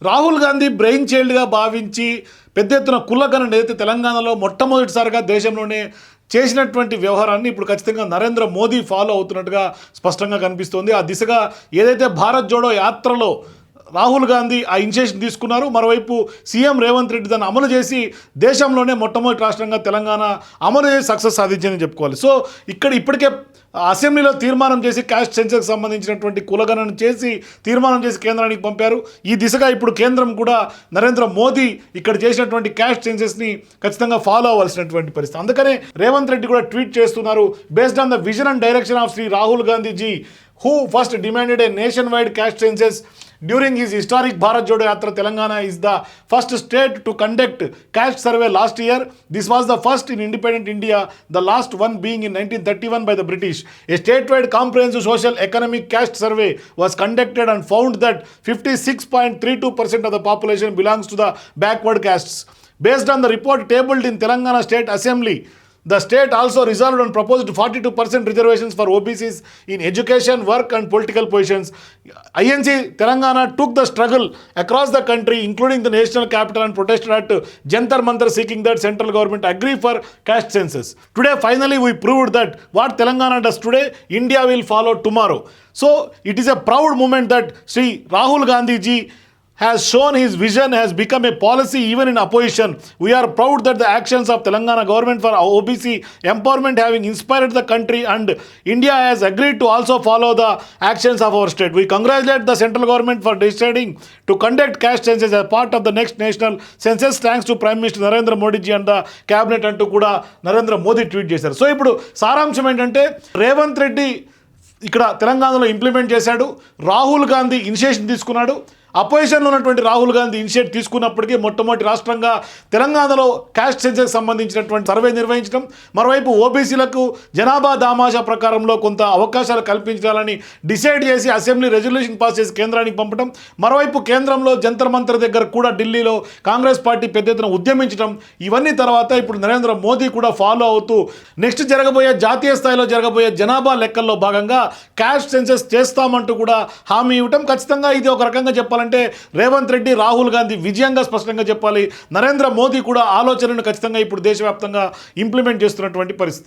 Rahul Gandhi brain చైల్డ్గా భావించి పెద్ద ఎత్తున కుల్లగణన ఏదైతే తెలంగాణలో మొట్టమొదటిసారిగా దేశంలోనే చేసినటువంటి వ్యవహారాన్ని ఇప్పుడు ఖచ్చితంగా నరేంద్ర మోదీ ఫాలో అవుతున్నట్టుగా స్పష్టంగా కనిపిస్తోంది. ఆ దిశగా ఏదైతే భారత్ జోడో యాత్రలో రాహుల్ గాంధీ ఆ ఇనిషియేషన్ తీసుకున్నారు, మరోవైపు సీఎం రేవంత్ రెడ్డి దాన్ని అమలు చేసి దేశంలోనే మొట్టమొదటి రాష్ట్రంగా తెలంగాణ అమలు చేసి సక్సెస్ సాధించిందని చెప్పుకోవాలి. సో ఇప్పటికే అసెంబ్లీలో తీర్మానం చేసి క్యాస్ట్ సెన్సెస్కి సంబంధించినటువంటి కులగణన చేసి తీర్మానం చేసి కేంద్రానికి పంపారు. ఈ దిశగా ఇప్పుడు కేంద్రం కూడా నరేంద్ర మోదీ ఇక్కడ చేసినటువంటి క్యాస్ట్ సెన్సెస్ని ఖచ్చితంగా ఫాలో అవ్వాల్సినటువంటి పరిస్థితి. అందుకనే రేవంత్ రెడ్డి కూడా ట్వీట్ చేస్తున్నారు, based on the vision and direction of Shri Rahul Gandhiji who first demanded a nationwide caste census during his historic Bharat Jodo Yatra. Telangana is the first state to conduct caste survey last year. This was the first in independent India, the last one being in 1931 by the British. A statewide comprehensive social economic caste survey was conducted and found that 56.32% of the population belongs to the backward castes. Based on the report tabled in Telangana State Assembly, the state also resolved and proposed 42% reservations for OBCs in education, work and political positions. INC Telangana took the struggle across the country, including the national capital, and protested at Jantar Mantar, seeking that central government agree for caste census. Today, finally, we proved that what Telangana does today, India will follow tomorrow. So, it is a proud moment that Sri Rahul Gandhi ji has shown his vision, has become a policy even in opposition. We are proud that the actions of Telangana government for OBC empowerment having inspired the country, and India has agreed to also follow the actions of our state. We congratulate the central government for deciding to conduct caste census as part of the next national census. Thanks to Prime Minister Narendra Modi ji and the cabinet అంటూ కూడా Narendra Modi tweet చేశారు. So ఇప్పుడు సారాంశం ఏంటంటే రేవంత్ రెడ్డి ఇక్కడ తెలంగాణలో implement చేశాడు, Rahul Gandhi initiation తీసుకున్నాడు. అపోజిషన్లో ఉన్నటువంటి రాహుల్ గాంధీ ఇనిషియేట్ తీసుకున్నప్పటికీ మొట్టమొదటి రాష్ట్రంగా తెలంగాణలో క్యాస్ట్ సెన్సెస్ సంబంధించినటువంటి సర్వే నిర్వహించడం, మరోవైపు ఓబీసీలకు జనాభా దామాషా ప్రకారంలో కొంత అవకాశాలు కల్పించాలని డిసైడ్ చేసి అసెంబ్లీ రెజల్యూషన్ పాస్ చేసి కేంద్రానికి పంపడం, మరోవైపు కేంద్రంలో జంతర్ మంతర్ దగ్గర కూడా ఢిల్లీలో కాంగ్రెస్ పార్టీ పెద్ద ఎత్తున ఉద్యమించడం, ఇవన్నీ తర్వాత ఇప్పుడు నరేంద్ర మోదీ కూడా ఫాలో అవుతూ నెక్స్ట్ జరగబోయే జాతీయ స్థాయిలో జరగబోయే జనాభా లెక్కల్లో భాగంగా క్యాస్ట్ సెన్సెస్ చేస్తామంటూ కూడా హామీ ఇవ్వటం, ఖచ్చితంగా ఇది ఒక రకంగా చెప్పాలంటే రేవంత్ రెడ్డి రాహుల్ గాంధీ విజయంగా స్పష్టంగా చెప్పాలి. నరేంద్ర మోదీ కూడా ఆలోచనను ఖచ్చితంగా ఇప్పుడు దేశవ్యాప్తంగా ఇంప్లిమెంట్ చేస్తున్నటువంటి పరిస్థితి.